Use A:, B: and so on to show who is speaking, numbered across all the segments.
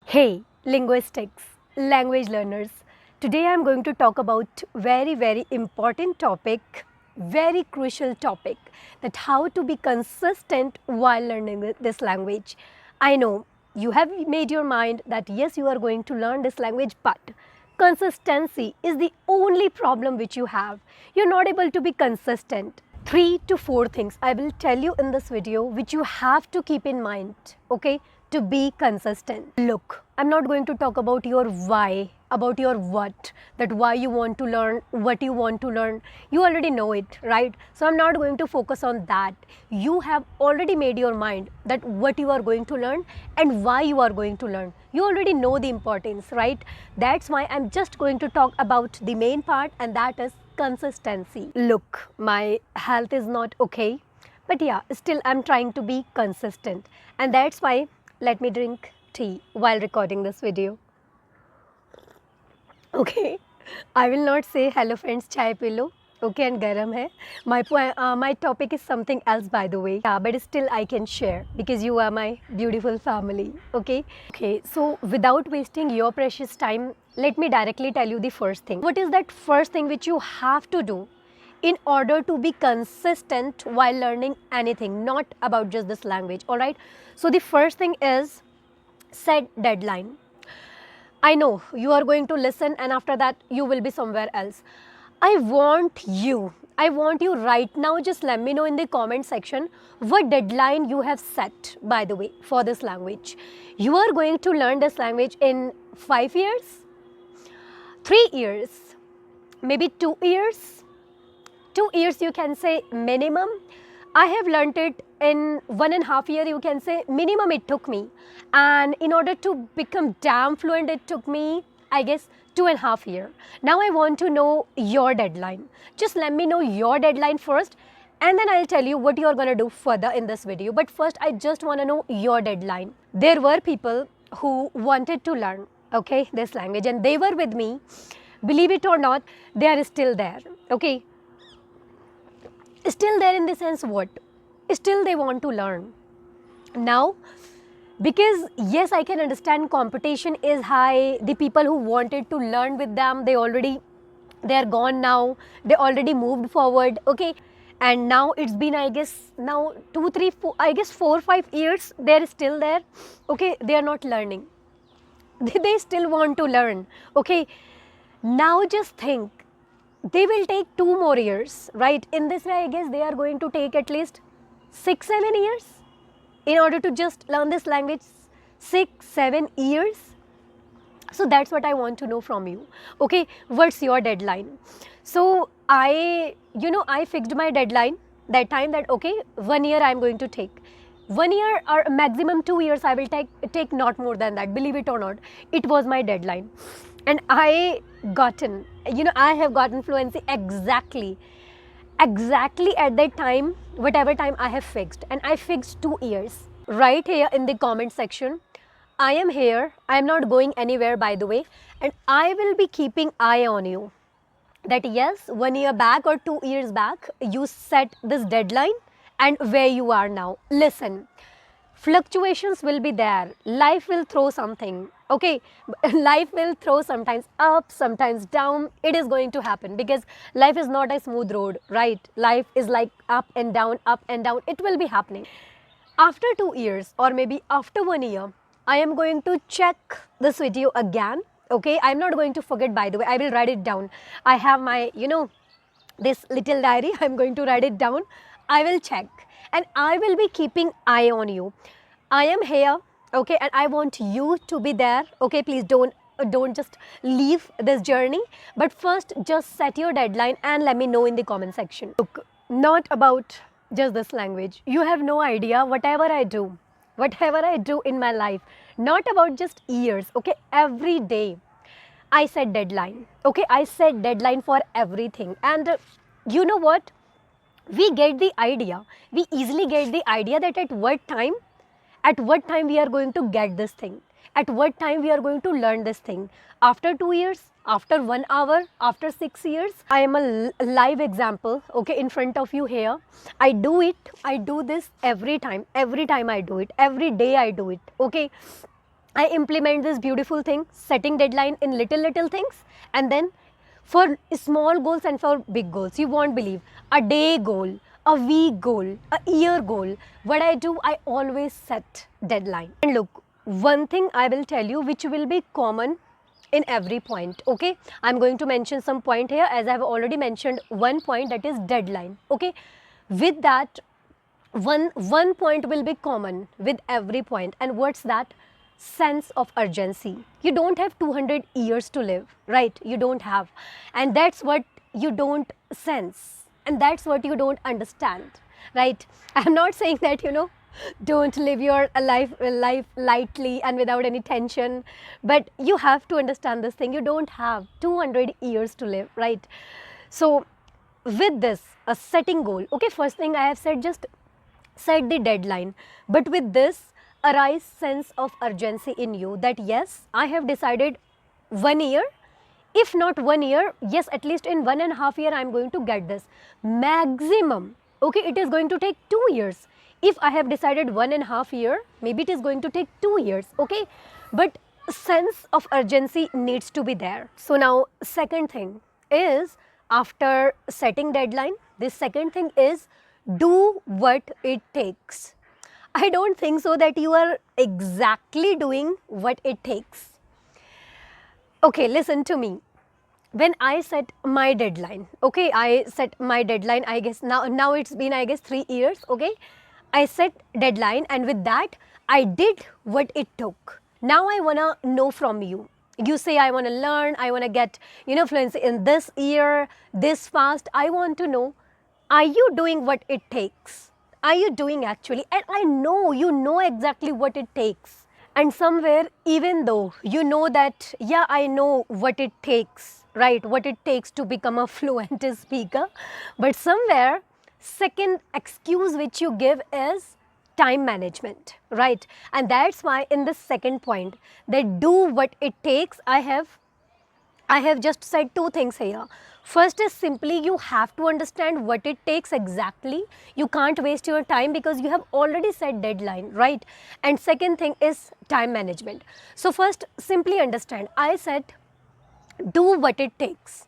A: Hey, linguistics, language learners. Today I am going to talk about very important topic, very crucial topic, that how to be consistent while learning this language. I know you have made your mind that yes, you are going to learn this language, but consistency is the only problem which you have. You're not able to be consistent. 3 to 4 things I will tell you in this video which you have to keep in mind, okay, to be consistent. Look, I'm not going to talk about your why, about your what, that why you want to learn, what you want to learn. You already know it, right? So I'm not going to focus on that. You have already made your mind that what you are going to learn and why you are going to learn. You already know the importance, right? That's why I'm just going to talk about the main part, and that is consistency. Look, my health is not okay, but yeah, still I'm trying to be consistent, and that's why let me drink tea while recording this video. Okay, I will not say hello friends, chai pee lo. Okay, and garam hai. My topic is something else, by the way. Yeah, but still I can share because you are my beautiful family. Okay. Okay. So without wasting your precious time, let me directly tell you the first thing. What is that first thing which you have to do in order to be consistent while learning anything? Not about just this language. All right. So the first thing is set deadline. I know you are going to listen, and after that you will be somewhere else. I want you right now, just let me know in the comment section what deadline you have set, by the way, for this language. You are going to learn this language in 5 years, 3 years, maybe 2 years. 2 years you can say minimum. I have learnt it in 1.5 years, you can say minimum it took me. And in order to become damn fluent, it took me, I guess, 2.5 years. Now I want to know your deadline. Just let me know your deadline first, and then I'll tell you what you're going to do further in this video. But first, I just want to know your deadline. There were people who wanted to learn, okay, this language, and they were with me. Believe it or not, they are still there, okay. Still there in the sense what? Still they want to learn. Now, because yes, I can understand competition is high. The people who wanted to learn with them, they are gone now. They already moved forward, okay. And now it's been, I guess, now 2, 3, 4, I guess 4, 5 years, they're still there, okay. They are not learning. They still want to learn, okay. Now just think, they will take 2 more years, right? In this way, I guess they are going to take at least 6, 7 years in order to just learn this language. 6, 7 years. So that's what I want to know from you. Okay, what's your deadline? So I fixed my deadline that time, that okay, 1 year I'm going to take. 1 year or maximum 2 years I will take, not more than that. Believe it or not, it was my deadline. And I have gotten fluency exactly at that time, whatever time I have fixed. And I fixed 2 years. Right here in the comment section, I am here. I am not going anywhere, by the way. And I will be keeping eye on you. That yes, 1 year back or 2 years back, you set this deadline and where you are now. Listen, fluctuations will be there. Life will throw something, okay. Life will throw sometimes up, sometimes down. It is going to happen because life is not a smooth road, right? Life is like up and down, up and down. It will be happening. After 2 years or maybe after 1 year, I am going to check this video again, okay. I'm not going to forget, by the way. I will write it down. I have my this little diary. I'm going to write it down. I will check, and I will be keeping eye on you. I am here, okay, and I want you to be there, okay. Please don't just leave this journey, but first just set your deadline and let me know in the comment section. Look, not about just this language. You have no idea whatever I do in my life, not about just years, okay. Every day I set deadline, okay. I set deadline for everything. And you know what? We easily get the idea that at what time we are going to get this thing, at what time we are going to learn this thing. After 2 years, after 1 hour, after 6 years. I am a live example, okay, in front of you here. I do this every time I do it, every day I do it, okay. I implement this beautiful thing, setting deadline in little things, and then for small goals and for big goals. You won't believe, a day goal, a week goal, a year goal. What I do, I always set deadline. And look, one thing I will tell you which will be common in every point. Okay, I'm going to mention some point here, as I have already mentioned one point, that is deadline. Okay, with that, one point will be common with every point, and what's that? Sense of urgency. You don't have 200 years to live, right? You don't have, and that's what you don't sense, and that's what you don't understand, right? I'm not saying that, don't live your life lightly and without any tension, but you have to understand this thing. You don't have 200 years to live, right? So with this, a setting goal, okay, first thing I have said, just set the deadline. But with this, arise sense of urgency in you, that yes, I have decided 1 year, if not 1 year, yes, at least in 1.5 years I am going to get this. Maximum, okay, it is going to take 2 years. If I have decided 1.5 years, maybe it is going to take 2 years, okay, but sense of urgency needs to be there. So now second thing is, after setting deadline, the second thing is, do what it takes. I don't think so that you are exactly doing what it takes. Okay, listen to me. When I set my deadline, okay, I set my deadline, I guess now it's been, I guess, 3 years, okay. I set deadline, and with that, I did what it took. Now I want to know from you. You say, I want to learn, I want to get, fluency in this year, this fast. I want to know, are you doing what it takes? Are you doing actually? And I know you know exactly what it takes. And somewhere, even though you know that, yeah, I know what it takes, right? What it takes to become a fluent speaker. But somewhere, second excuse which you give is time management, right? And that's why in the second point, that do what it takes, I have just said two things here. First is simply you have to understand what it takes exactly. You can't waste your time because you have already set deadline, right? And second thing is time management. So first, simply understand. I said do what it takes.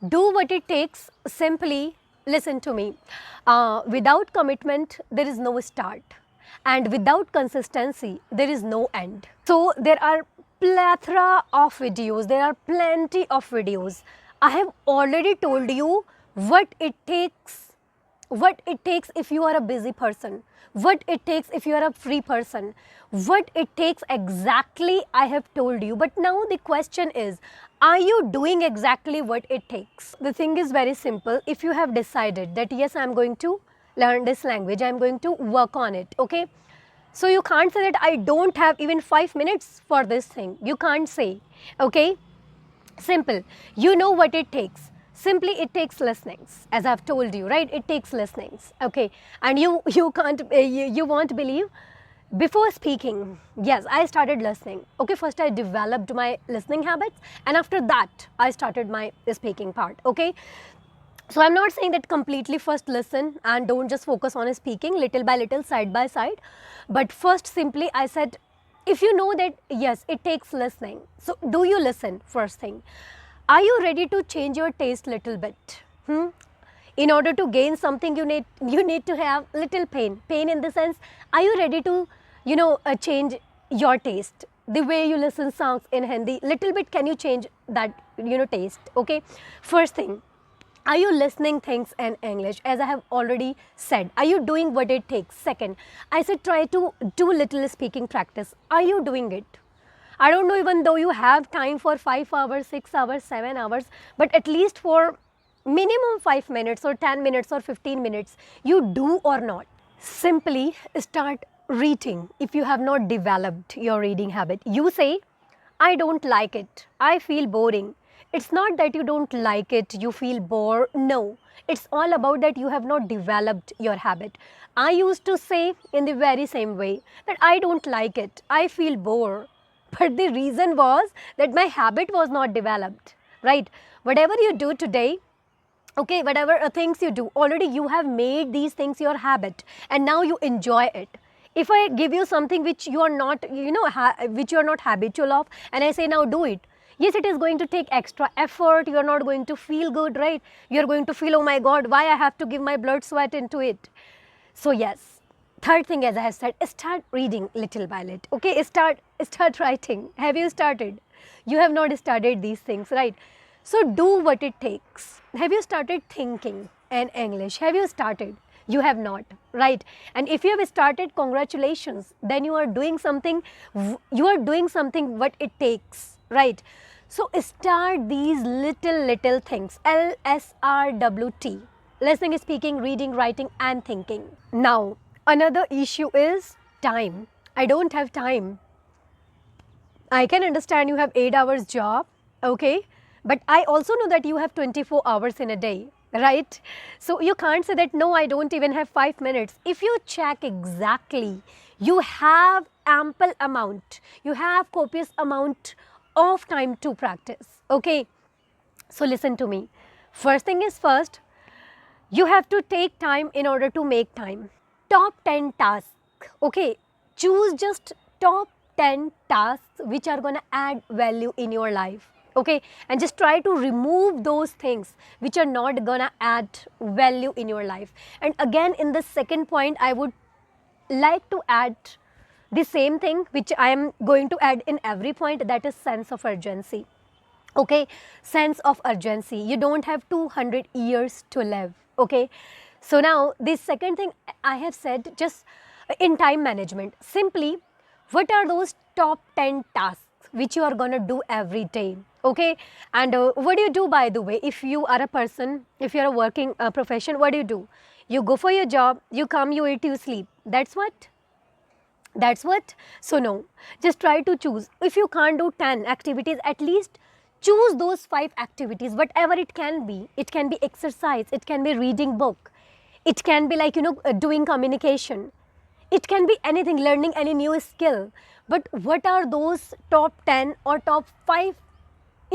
A: Do what it takes, simply listen to me. Without commitment, there is no start. And without consistency, there is no end. So there are plethora of videos, there are plenty of videos. I have already told you what it takes if you are a busy person, what it takes if you are a free person, what it takes exactly I have told you. But now the question is, are you doing exactly what it takes? The thing is very simple. If you have decided that yes, I am going to learn this language, I am going to work on it, okay? So you can't say that I don't have even 5 minutes for this thing. You can't say, okay? Simple. You know what it takes. Simply it takes listenings, as I've told you, right? It takes listenings, okay? And you can't, you won't believe, before speaking, yes, I started listening. Okay, first I developed my listening habits, and after that, I started my speaking part, okay? So I'm not saying that completely first listen and don't just focus on speaking, little by little, side by side. But first, simply I said, if you know that, yes, it takes listening. So do you listen, first thing? Are you ready to change your taste little bit? In order to gain something, you need to have little pain. Pain in the sense, are you ready to, change your taste? The way you listen songs in Hindi, little bit can you change that, taste, okay? First thing. Are you listening things in English? As I have already said, are you doing what it takes? Second, I said try to do little speaking practice. Are you doing it? I don't know, even though you have time for 5 hours, 6 hours, 7 hours, but at least for minimum 5 minutes or 10 minutes or 15 minutes, you do or not. Simply start reading if you have not developed your reading habit. You say, I don't like it. I feel boring. It's not that you don't like it, you feel bored. No, it's all about that you have not developed your habit. I used to say in the very same way that I don't like it, I feel bored. But the reason was that my habit was not developed, right? Whatever you do today, okay, whatever things you do, already you have made these things your habit and now you enjoy it. If I give you something which you are not, which you are not habitual of, and I say now do it, yes, it is going to take extra effort. You are not going to feel good, right? You are going to feel, oh my God, why I have to give my blood sweat into it? So yes, third thing, as I have said, start reading little by little. Okay, start writing. Have you started? You have not started these things, right? So do what it takes. Have you started thinking in English? Have you started? You have not, right? And if you have started, congratulations. Then you are doing something. You are doing something what it takes, right? So start these little things. LSRWT. Listening, speaking, reading, writing, and thinking. Now, another issue is time. I don't have time. I can understand you have 8 hours job, okay? But I also know that you have 24 hours in a day, right? So you can't say that, no, I don't even have 5 minutes. If you check exactly, you have ample amount, you have copious amount of time to practice, okay? So listen to me. First thing is first, you have to take time in order to make time. Top 10 tasks, okay? Choose just top 10 tasks which are going to add value in your life, okay? And just try to remove those things which are not going to add value in your life. And again, in the second point, I would like to add the same thing which I am going to add in every point, that is sense of urgency. Okay, sense of urgency. You don't have 200 years to live, okay? So now the second thing I have said, just in time management, simply what are those top 10 tasks which you are going to do every day, okay? And what do you do, by the way, if you are a person, if you are a working profession, what do? You go for your job, you come, you eat, you sleep. That's what? That's what? So no, just try to choose. If you can't do 10 activities, at least choose those 5 activities, whatever it can be. It can be exercise, it can be reading book, it can be like, doing communication, it can be anything, learning any new skill. But what are those top 10 or top 5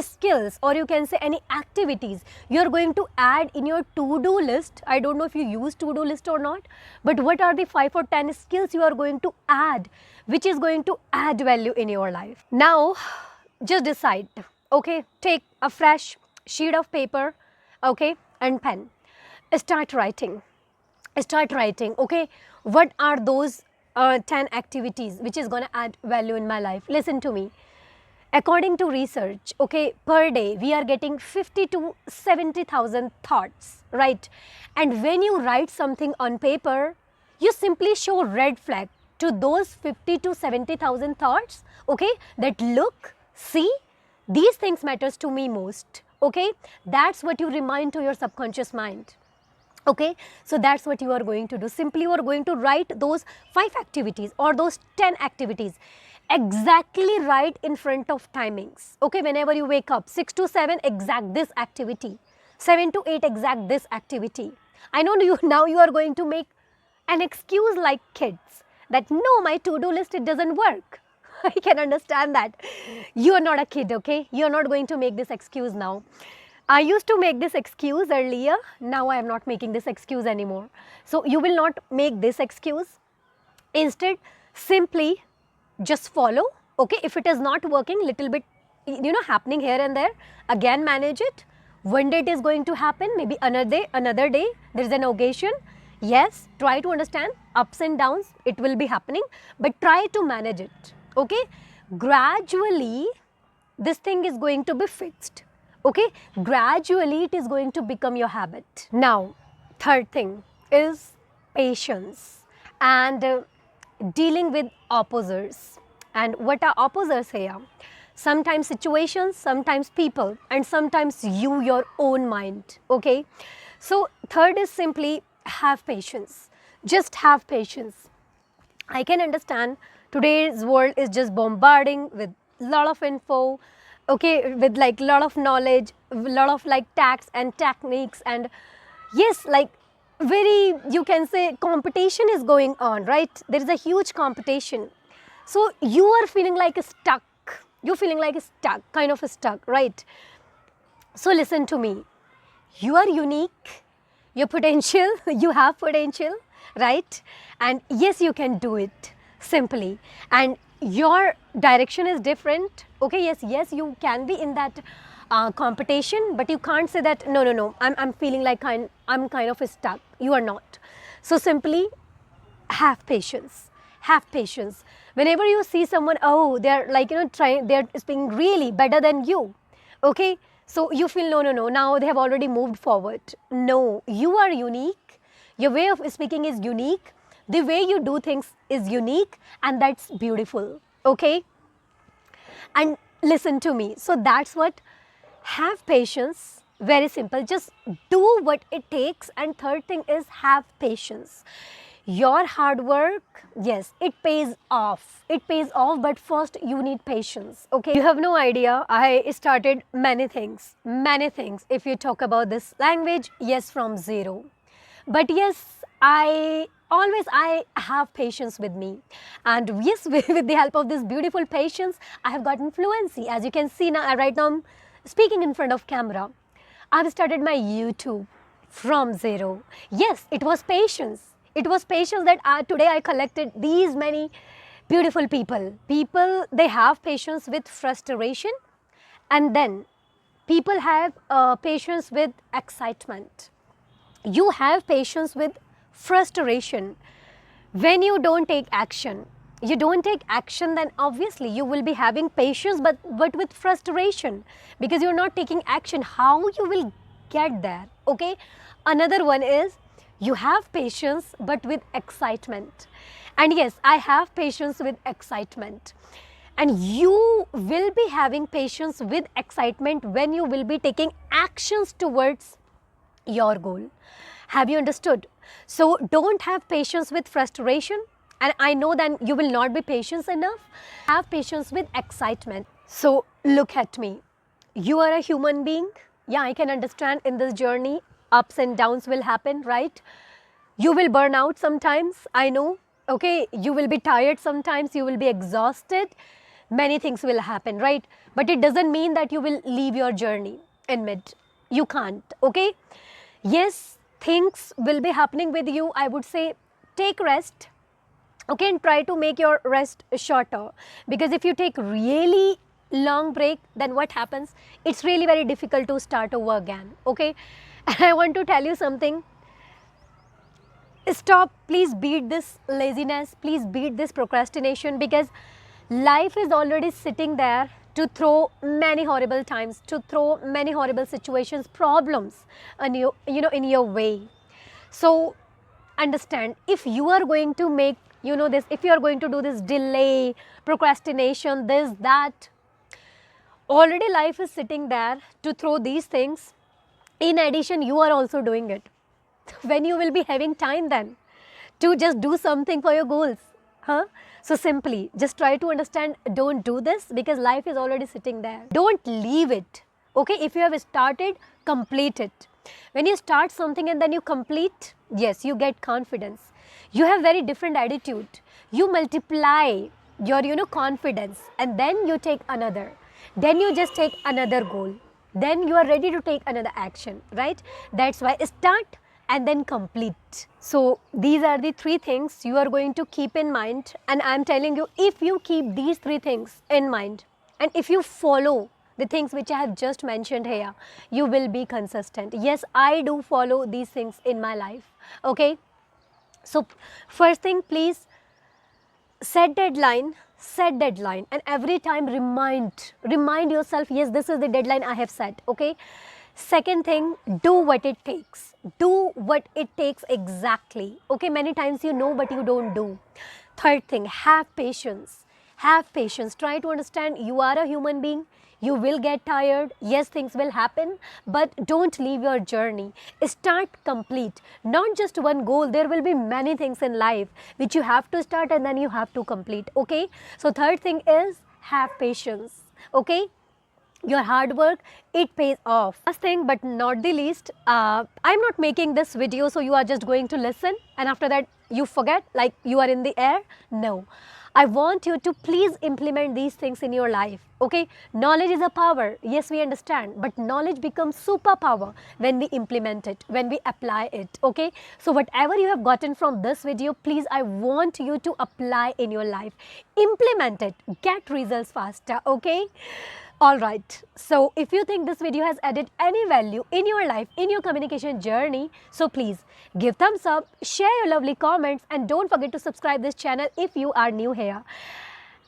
A: skills, or you can say any activities you are going to add in your to-do list? I don't know if you use to-do list or not, but what are the 5 or 10 skills you are going to add, which is going to add value in your life? Now, just decide, okay? Take a fresh sheet of paper, okay, and pen. Start writing, okay? What are those 10 activities which is going to add value in my life? Listen to me. According to research, okay, per day we are getting 50 to 70,000 thoughts, right? And when you write something on paper, you simply show red flag to those 50 to 70,000 thoughts, okay, that look, see, these things matters to me most, okay? That's what you remind to your subconscious mind. Okay, so that's what you are going to do. Simply you are going to write those 5 activities or those 10 activities exactly right in front of timings. Okay, whenever you wake up, 6 to 7 exact this activity, 7 to 8 exact this activity. I know now you are going to make an excuse like kids that no, my to-do list, it doesn't work. I can understand that. You are not a kid, okay? You are not going to make this excuse now. I used to make this excuse earlier, now I am not making this excuse anymore. So you will not make this excuse. Instead, simply just follow, okay? If it is not working, little bit, happening here and there, again manage it. One day it is going to happen, maybe another day, there is an occasion. Yes, try to understand ups and downs, it will be happening, but try to manage it, okay? Gradually, this thing is going to be fixed. Okay, gradually it is going to become your habit. Now, third thing is patience and dealing with opposers. And what are opposers here? Sometimes situations, sometimes people, and sometimes you, your own mind. Okay, so third is simply have patience. Just have patience. I can understand today's world is just bombarding with lot of info, okay, with like lot of knowledge, lot of like tacts and techniques, and yes, like very, you can say, competition is going on, right? There is a huge competition. So you are feeling like stuck, you're feeling like stuck, kind of stuck, right? So listen to me, you are unique, your potential, you have potential, right? And yes, you can do it simply. And your direction is different. Okay, yes, you can be in that competition, but you can't say that no, I'm feeling like I'm kind of stuck. You are not. So simply have patience. Have patience. Whenever you see someone, oh, they're like, trying, they're being really better than you. Okay, so you feel no, now they have already moved forward. No, you are unique. Your way of speaking is unique. The way you do things is unique, and that's beautiful. Okay, and listen to me. So that's what, have patience. Very simple, just do what it takes. And third thing is, have patience. Your hard work, yes, it pays off, but first you need patience. Okay, you have no idea, I started many things, if you talk about this language, yes, from zero. But yes, I have patience with me, and yes, with the help of this beautiful patience, I have gotten fluency. As you can see now, right now I'm speaking in front of camera. I've started my YouTube from zero. Yes, it was patience. It was patience that today I collected these many beautiful people. People, they have patience with frustration, and then people have patience with excitement. You have patience with frustration. When you don't take action, then obviously you will be having patience, but with frustration, because you're not taking action. How you will get there? Okay, another one is, you have patience but with excitement. And yes, I have patience with excitement, and you will be having patience with excitement when you will be taking actions towards your goal. Have you understood? So don't have patience with frustration, and I know that you will not be patient enough. Have patience with excitement. So look at me. You are a human being. Yeah, I can understand in this journey ups and downs will happen, right? You will burn out sometimes, I know. Okay, you will be tired sometimes, you will be exhausted. Many things will happen, right? But it doesn't mean that you will leave your journey in mid. You can't, okay? Yes, things will be happening with you. I would say take rest, okay, and try to make your rest shorter, because if you take really long break, then what happens? It's really very difficult to start over again, okay? And I want to tell you something. Stop, please beat this laziness, please beat this procrastination, because life is already sitting there to throw many horrible times, to throw many horrible situations, problems on you, in your way. So understand, if you are going to make, this, if you are going to do this delay, procrastination, this, that, already life is sitting there to throw these things. In addition, you are also doing it. When you will be having time then to just do something for your goals, huh? So simply just try to understand, don't do this, because life is already sitting there. Don't leave it, okay? If you have started, complete it. When you start something and then you complete, yes, you get confidence. You have very different attitude. You multiply your confidence, and then you take another. Then you just take another goal. Then you are ready to take another action, right? That's why start and then complete. So these are the three things you are going to keep in mind, and I'm telling you, if you keep these three things in mind, and if you follow the things which I have just mentioned here, you will be consistent. Yes, I do follow these things in my life, okay? So first thing, please set deadline, and every time remind yourself, yes, this is the deadline I have set, okay? Second thing, do what it takes. Do what it takes exactly. Okay, many times you know, but you don't do. Third thing, have patience. Have patience. Try to understand, you are a human being. You will get tired. Yes, things will happen, but don't leave your journey. Start, complete. Not just one goal. There will be many things in life which you have to start and then you have to complete. Okay. So third thing is, have patience. Okay. Your hard work, it pays off. Last thing but not the least, I'm not making this video so you are just going to listen and after that you forget like you are in the air. No, I want you to please implement these things in your life. Okay, knowledge is a power. Yes, we understand, but knowledge becomes superpower when we implement it, when we apply it. Okay, so whatever you have gotten from this video, please, I want you to apply in your life. Implement it, get results faster. Okay. Alright, so if you think this video has added any value in your life, in your communication journey, so please give thumbs up, share your lovely comments, and don't forget to subscribe this channel if you are new here.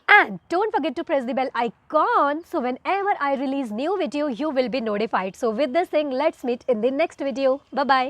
A: And don't forget to press the bell icon, so whenever I release new video, you will be notified. So with this thing, let's meet in the next video. Bye-bye.